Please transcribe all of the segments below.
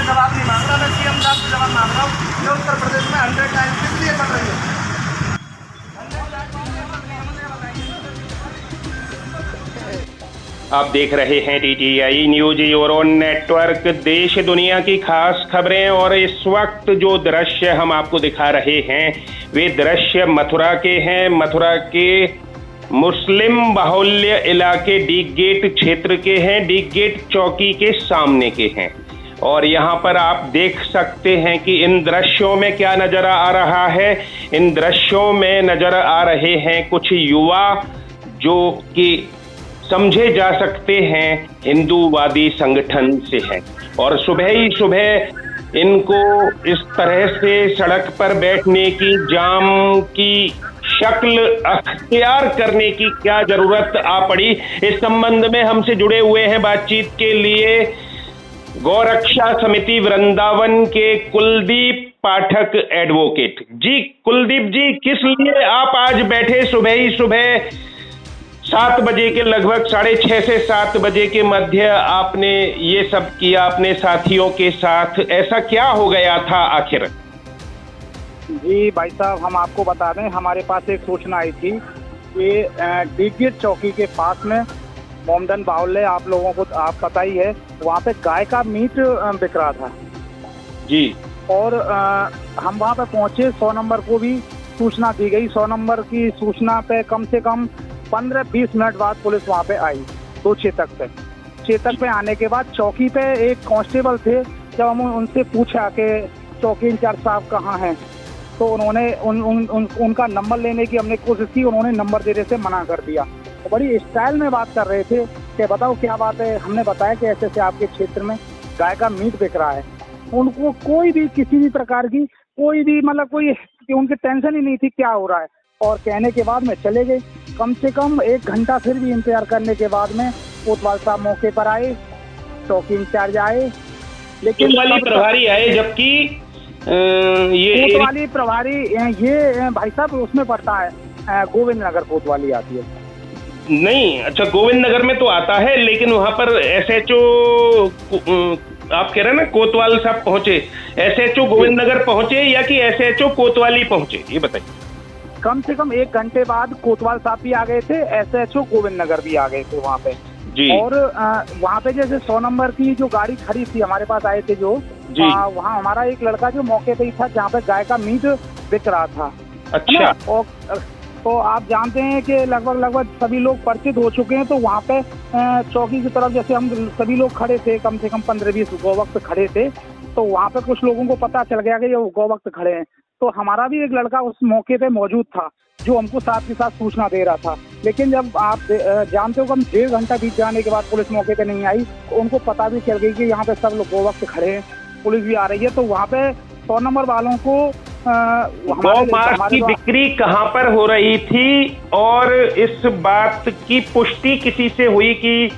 जवाब नहीं मांग रहा, मैं सीएम साहब से जवाब मांग रहा हूँ। ये उत्तर प्रदेश में 100 टाइम किस लिए बढ़ रही है? आप देख रहे हैं TTI न्यूज यूरोन नेटवर्क। देश दुनिया की खास खबरें। और इस वक्त जो दृश्य हम आपको दिखा रहे हैं वे दृश्य मथुरा के हैं। मथुरा के मुस्लिम बाहुल्य इलाके डी गेट क्षेत्र के हैं, डी गेट चौकी के सामने के हैं। और यहाँ पर आप देख सकते हैं कि इन दृश्यों में क्या नजर आ रहा है। इन दृश्यों में नजर आ रहे हैं कुछ युवा जो कि समझे जा सकते हैं हिंदूवादी संगठन से हैं, और सुबह ही सुबह इनको इस तरह से सड़क पर बैठने की, जाम की शक्ल अख्तियार करने की क्या जरूरत आ पड़ी। इस संबंध में हमसे जुड़े हुए हैं बातचीत के लिए गौरक्षा समिति वृंदावन के कुलदीप पाठक एडवोकेट जी। कुलदीप जी, किस लिए आप आज बैठे सुबह ही सुबह 7 बजे के लगभग 6:30 से 7 बजे के मध्य आपने ये सब किया अपने साथियों के साथ? ऐसा क्या हो गया था आखिर? जी भाई साहब, हम आपको बता दें, हमारे पास एक सूचना आई थी कि डी गेट चौकी के पास में मोमडन बाहुल्य, आप लोगों को आप पता ही है, वहाँ पे गाय का मीट बिक रहा था जी। और हम वहाँ पे पहुँचे। 100 नंबर को भी सूचना दी गई। 100 नंबर की सूचना पे कम से कम 15-20 मिनट बाद पुलिस वहाँ पे आई। तो चेतक पे आने के बाद चौकी पे एक कांस्टेबल थे। जब हम उनसे पूछा कि चौकी इंचार्ज साहब कहाँ हैं, तो उन्होंने उनका नंबर लेने की हमने कोशिश की। उन्होंने नंबर देने से मना कर दिया। तो बड़ी स्टाइल में बात कर रहे थे कि बताओ क्या बात है। हमने बताया कि ऐसे ऐसे आपके क्षेत्र में गाय का मीट बिक रहा है। उनको कोई भी किसी भी प्रकार की कोई भी कोई उनकी टेंशन ही नहीं थी क्या हो रहा है। और कहने के बाद में चले गए। कम से कम 1 घंटा फिर भी इंतजार करने के बाद में कोतवाल साहब मौके पर आए, चौकी इंचार्ज आए, लेकिन कोतवाली प्रभारी आए, जबकि ये कोतवाली प्रभारी ये भाई साहब उसमें पड़ता है, गोविंद नगर कोतवाली आती है। नहीं, अच्छा, गोविंद नगर में तो आता है, लेकिन वहाँ पर SHO आप कह रहे हैं ना कोतवाल साहब पहुंचे। SHO गोविंद नगर पहुंचे या कि SHO कोतवाली पहुंचे, ये बताइए। कम से कम 1 घंटे बाद कोतवाल साहब भी आ गए थे, SHO गोविंद नगर भी आ गए थे वहाँ पे जी। और वहाँ पे जैसे 100 नंबर की जो गाड़ी खड़ी थी, हमारे पास आए थे जो वहाँ हमारा एक लड़का जो मौके पे ही था जहाँ पे गाय का मीट बिक रहा था। अच्छा। और तो आप जानते हैं कि लगभग सभी लोग परिचित हो चुके हैं। तो वहाँ पे चौकी की तरफ जैसे हम सभी लोग खड़े थे, कम से कम 15-20 गौवक्त खड़े थे। तो वहाँ पे कुछ लोगों को पता चल गया कि ये गौवक्त खड़े हैं। तो हमारा भी एक लड़का उस मौके पे मौजूद था जो हमको साथ के साथ सूचना दे रहा था। लेकिन जब आप जानते हो, कम 1.5 घंटा बीत जाने के बाद पुलिस मौके पे नहीं आई, तो उनको पता भी चल गई कि यहाँ पे सब लोग गौवक्त खड़े हैं, पुलिस भी आ रही है। तो वहाँ पे 100 नंबर वालों को गौ मांस की बिक्री कहाँ पर हो रही थी, और इस बात की पुष्टि किसी से हुई कि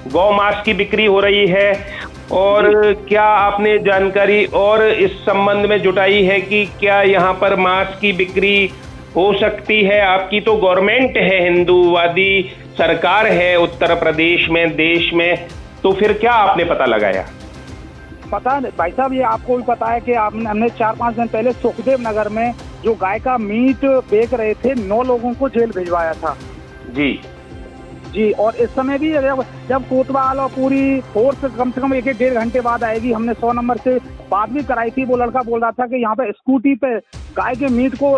गौ मांस की बिक्री हो रही है? और क्या आपने जानकारी और इस संबंध में जुटाई है कि क्या यहाँ पर मांस की बिक्री हो सकती है? आपकी तो गवर्नमेंट है, हिंदूवादी सरकार है उत्तर प्रदेश में, देश में, तो फिर क्या आपने पता लगाया? पता भाई साहब, ये आपको भी पता है कि हमने 4-5 दिन पहले सुखदेव नगर में जो गाय का मीट बेच रहे थे, 9 लोगों को जेल भिजवाया था जी। और इस समय भी जब कोतवाल और पूरी फोर्स कम से कम 1-1.5 घंटे बाद आएगी, हमने 100 नंबर से बात भी कराई थी। वो लड़का बोल रहा था कि यहाँ पे स्कूटी पे गाय के मीट को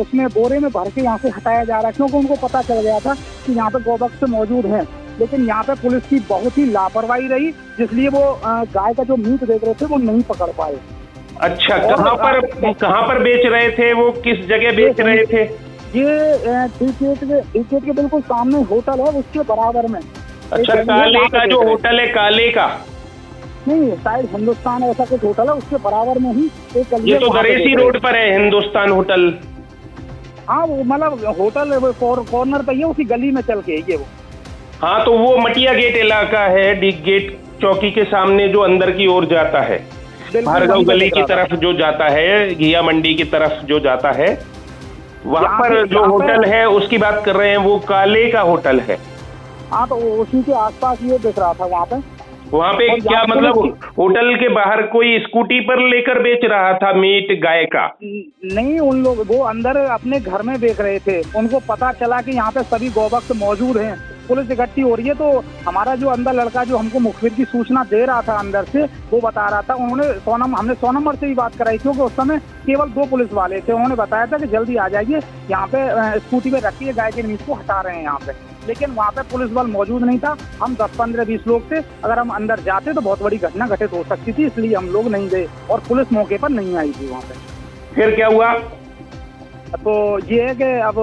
उसमें बोरे में भर के यहाँ से हटाया जा रहा है, क्योंकि उनको पता चल गया था कि यहाँ पे गौवक्त मौजूद हैं। लेकिन यहाँ पे पुलिस की बहुत ही लापरवाही रही, जिसलिए वो गाय का जो मीट देख रहे थे वो नहीं पकड़ पाए। अच्छा, कहाँ पर बेच रहे थे वो? किस जगह बेच रहे थे? ये डी गेट के बिल्कुल सामने होटल है, उसके बराबर में। अच्छा, काले का जो होटल है, काले का नहीं, शायद हिंदुस्तान ऐसा कुछ होटल है, उसके बराबर में ही एक गली। ये तो दरेसी रोड पर है हिंदुस्तान होटल। हाँ, वो होटल कॉर्नर पे ही है, उसी गली में चल के ये वो। हाँ, तो वो मटिया गेट इलाका है, डी गेट चौकी के सामने जो अंदर की ओर जाता है, भार्गव गली की तरफ जो जाता है, घिया मंडी की तरफ जो जाता है, वहाँ पर जो होटल है उसकी बात कर रहे हैं, वो काले का होटल है। हाँ, तो उसी के आसपास ये दिख रहा था वहाँ पे। वहाँ पे और क्या यहाँ मतलब पुलिस होटल के बाहर कोई स्कूटी पर लेकर बेच रहा था मीट गाय का? नहीं, उन लोग वो अंदर अपने घर में बेच रहे थे। उनको पता चला कि यहाँ पे सभी गौभक्त मौजूद हैं, पुलिस इकट्ठी हो रही है, तो हमारा जो अंदर लड़का जो हमको मुखबिर की सूचना दे रहा था अंदर से, वो बता रहा था, हमने 100 नंबर से ही बात कराई क्योंकि उस समय केवल 2 पुलिस वाले थे। उन्होंने बताया था कि जल्दी आ जाइए, यहाँ पे स्कूटी पे रखिए, गाय के मीट को हटा रहे हैं यहाँ पे। लेकिन वहाँ पे पुलिस बल मौजूद नहीं था। हम 10, 15, 20 लोग थे। अगर हम अंदर जाते तो बहुत बड़ी घटना घटित हो सकती थी, इसलिए हम लोग नहीं गए और पुलिस मौके पर नहीं आई थी वहाँ पे। फिर क्या हुआ? तो ये है कि अब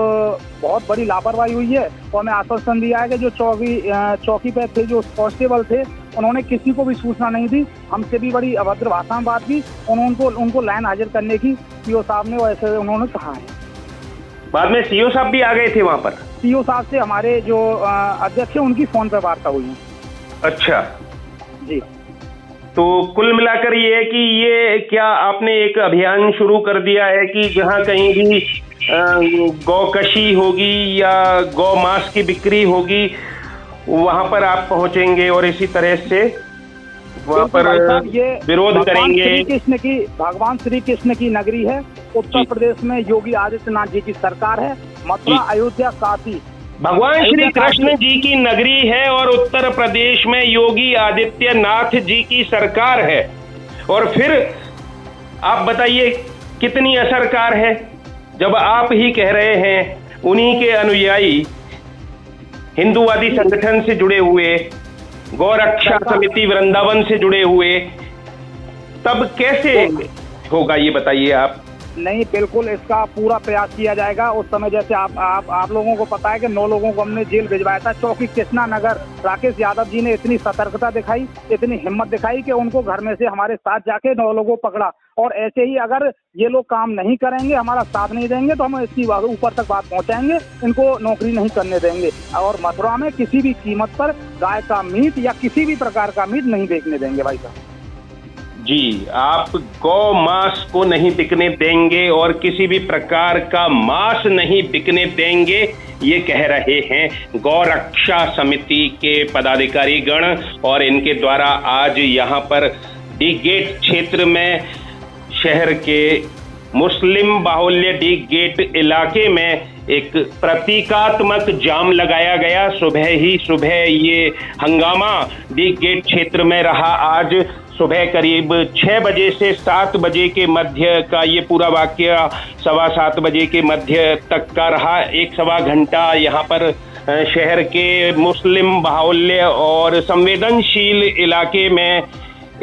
बहुत बड़ी लापरवाही हुई है और हमें आश्वासन दिया है कि जो चौकी पे थे, जो कांस्टेबल थे, उन्होंने किसी को भी सूचना नहीं दी। हमसे भी बड़ी अभद्र भाषा में बात की। उनको लाइन हाजिर करने की सीओ साहब ने वैसे उन्होंने कहा है। बाद में सीओ साहब भी आ गए थे वहाँ पर? सीओ साहब से हमारे जो अध्यक्ष है उनकी फोन पर वार्ता हुई है। अच्छा जी। तो कुल मिलाकर ये है कि ये क्या आपने एक अभियान शुरू कर दिया है कि जहाँ कहीं भी गौकशी होगी या गौ मांस की बिक्री होगी वहाँ पर आप पहुँचेंगे और इसी तरह से वहाँ पर विरोध करेंगे? भगवान श्री कृष्ण की नगरी है, उत्तर प्रदेश में योगी आदित्यनाथ जी की सरकार है, मथुरा, अयोध्या, काशी भगवान श्री कृष्ण जी की नगरी है और उत्तर प्रदेश में योगी आदित्यनाथ जी की सरकार है। और फिर आप बताइए कितनी असरकार है जब आप ही कह रहे हैं उन्हीं के अनुयायी हिंदूवादी संगठन से जुड़े हुए, गौरक्षा समिति वृंदावन से जुड़े हुए, तब कैसे होगा ये बताइए आप। नहीं, बिल्कुल इसका पूरा प्रयास किया जाएगा। उस समय जैसे आप लोगों को पता है कि 9 लोगों को हमने जेल भिजवाया था चौकी कृष्णा नगर। राकेश यादव जी ने इतनी सतर्कता दिखाई, इतनी हिम्मत दिखाई कि उनको घर में से हमारे साथ जाके 9 लोगों को पकड़ा। और ऐसे ही अगर ये लोग काम नहीं करेंगे, हमारा साथ नहीं देंगे, तो हम इसकी ऊपर तक बात पहुंचाएंगे, इनको नौकरी नहीं करने देंगे। और मथुरा में किसी भी कीमत पर गाय का मीट या किसी भी प्रकार का मीट नहीं बेचने देंगे भाई साहब। जी, आप गौ मांस को नहीं बिकने देंगे और किसी भी प्रकार का मांस नहीं बिकने देंगे, ये कह रहे हैं गौरक्षा समिति के पदाधिकारी गण। और इनके द्वारा आज यहाँ पर डी गेट क्षेत्र में शहर के मुस्लिम बाहुल्य डी गेट इलाके में एक प्रतीकात्मक जाम लगाया गया। सुबह ये हंगामा डी गेट क्षेत्र में रहा। आज सुबह करीब 6 बजे से 7 बजे के मध्य का ये पूरा वाकया 7:15 बजे के मध्य तक का रहा। 1-1.25 घंटा यहाँ पर शहर के मुस्लिम बाहुल्य और संवेदनशील इलाके में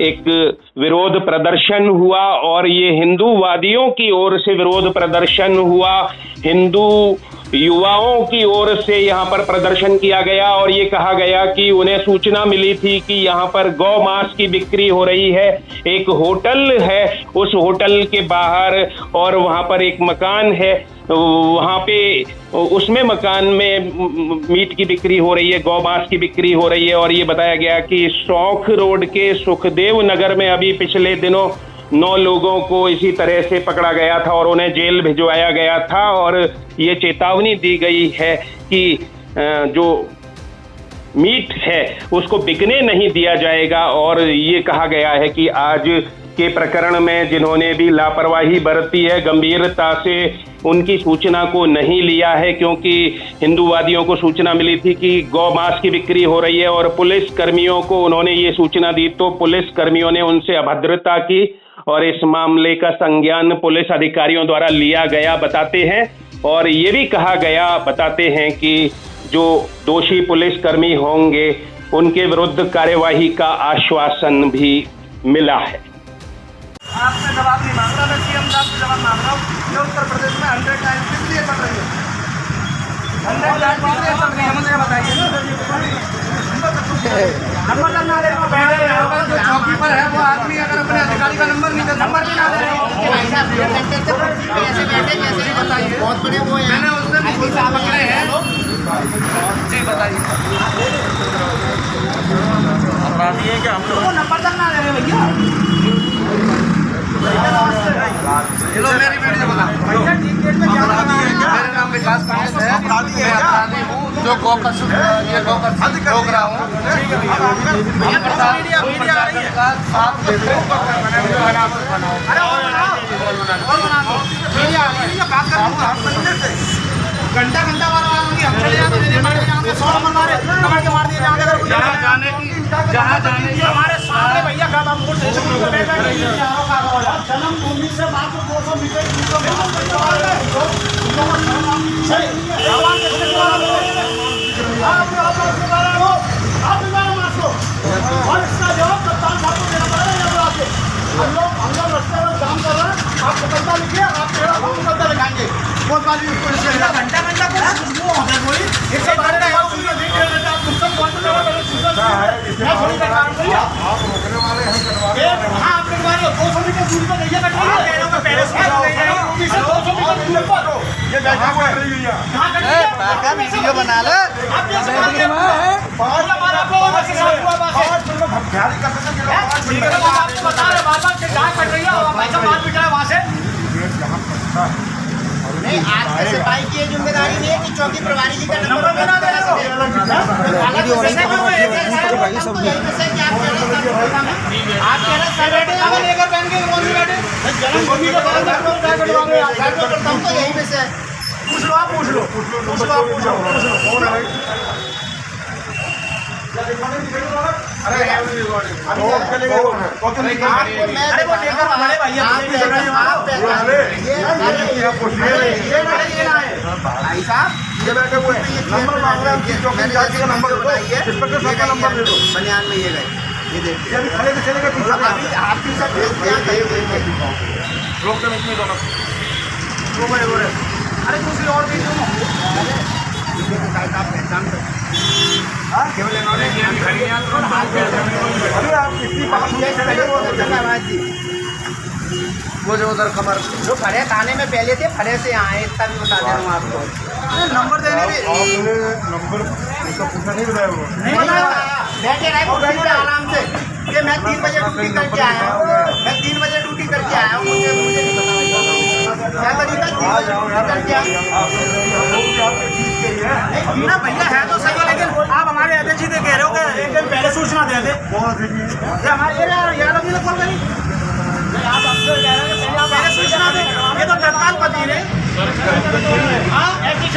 एक विरोध प्रदर्शन हुआ और ये हिंदूवादियों की ओर से विरोध प्रदर्शन हुआ। हिंदू युवाओं की ओर से यहाँ पर प्रदर्शन किया गया और ये कहा गया कि उन्हें सूचना मिली थी कि यहाँ पर गौ मांस की बिक्री हो रही है। एक होटल है, उस होटल के बाहर और वहाँ पर एक मकान है, वहाँ पे उसमें मकान में मीट की बिक्री हो रही है, गौ मांस की बिक्री हो रही है। और ये बताया गया कि शौख रोड के सुखदेव नगर में अभी पिछले दिनों 9 लोगों को इसी तरह से पकड़ा गया था और उन्हें जेल भिजवाया गया था। और ये चेतावनी दी गई है कि जो मीट है उसको बिकने नहीं दिया जाएगा। और ये कहा गया है कि आज के प्रकरण में जिन्होंने भी लापरवाही बरती है, गंभीरता से उनकी सूचना को नहीं लिया है, क्योंकि हिंदूवादियों को सूचना मिली थी कि गौ मांस की बिक्री हो रही है और पुलिस कर्मियों को उन्होंने ये सूचना दी तो पुलिस कर्मियों ने उनसे अभद्रता की और इस मामले का संज्ञान पुलिस अधिकारियों द्वारा लिया गया बताते हैं। और ये भी कहा गया बताते हैं कि जो दोषी पुलिसकर्मी होंगे उनके विरुद्ध कार्यवाही का आश्वासन भी मिला है। आपसे जवाब नहीं मांग रहा, मैं सीएम साहब से जवाब मांग रहा हूँ। ये उत्तर प्रदेश में 100 टाइम किस लिए चल रही है? 100 टाइम किस लिए चल रही है मुझे बताइए। नंबर ना दे रहे हो, जो चौकी पर है वो आदमी अगर अपने अधिकारी का नंबर नहीं दे, नंबर भी ना दे रहे हो, बताइए। बहुत बड़े वो मैंने उस दिन पकड़े हैं जी, बताइए। अपराधी है क्या हम लोग? वो नंबर तक ना दे रहे भैया। चलो मेरी बेटी से बता, मेरे नाम विकास पांडे है, अपराधी हूँ। जो गौ का ये गौ का रोक रहा हूँ। साथ देते घंटा घंटा मारा हम चले जाते हैं 100 नंबर मारे कमर के मार दिए जहाँ जाने की हमारे सामने भैया का हम मोड़ से जन्मभूमि से मात्र 200 मीटर और इसका जवाब कप्तान साहब को देना पड़ेगा। हम लोग रास्ते में काम कर रहे हैं, आप पकड़ता लिखिए, आप तेरा पकड़ता लिखाएंगे। बहुत बार घंटा घंटा खुशबू होता है कोई इससे बारे में आप नहीं कह रहे आप तुम कौन सा जगह पहले सुनता मैं थोड़ी करवा रहा हूं। आप रोकने वाले हैं करवा रहे हैं। हां आप करवा रहे हो 200 मीटर दूरी पर नहीं कट रही है पेड़ों पे पहले से 200 मीटर दूरी पर ये बैठा हुआ है कहां कट है बैठा वीडियो बना ले आप कैसे कर रहे हो और हमारा आप लोगों से साथ हुआ बात है भगारी कर सकते हैं। ठीक है मैं आपको बता रहा बार-बार कि जहां कट रही है भाई साहब बात बिगड़ा है वहां से नहीं। आज के सिपाही की जिम्मेदारी नहीं है कि चौकी प्रभारी जी का नंबर बना देना है। आप कह रहे सर बैठे यहाँ लेकर पहन के कौन सी बैठे जन्मभूमि के बाहर करता हूँ तो यहीं पे से पूछ लो आप पूछ लो कौन है भाई साहब ये बैठे हुए नंबर मांग रहे हैं नंबर दे दो बनियान में ये गए ये देखिए खड़े से चलेगा आपकी सब रोक दो इसमें दोनों अरे दूसरी और भी पहचान केवल इन्होंने वो जो उधर खबर जो फरे थाने में पहले थे फरे से यहाँ आए इतना भी बता दे रहा हूँ आपको। नंबर देने भी नंबर पूछा नहीं बताया बैठे रहे आराम से कि मैं 3 बजे ड्यूटी करके आया हूँ मैं 3 बजे ड्यूटी करके आया हूँ मुझे नहीं पता क्या तरीका 3 बजे करके आया ना भैया है तो सही है लेकिन आप हमारे अध्यक्ष जी कह रहे हो कि एक दिन पहले सूचना दे दे हमारे यादव जी ने कॉल करी आप हमसे कह रहे हैं पहले सूचना दे ये तो तत्काल पति रहे हाँ ऐसी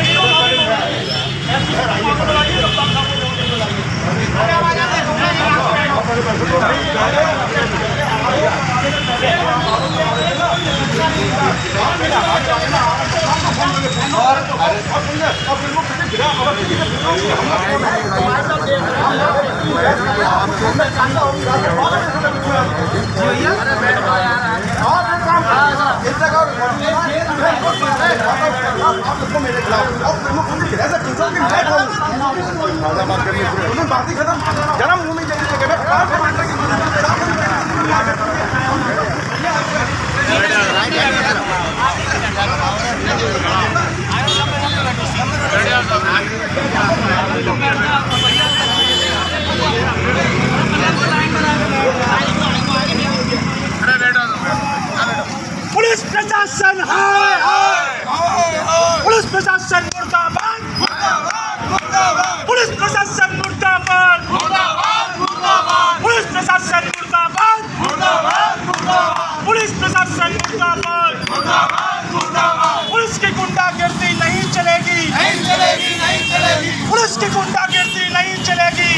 जन्मभूमि पुलिस प्रशासन हाय पुलिस प्रशासन मुर्दाबाद पुलिस प्रशासन मुर्दाबाद पुलिस प्रशासन मुर्दाबाद पुलिस प्रशासन मुर्दाबाद पुलिस की गुंडागर्दी नहीं चलेगी पुलिस की गुंडागर्दी नहीं चलेगी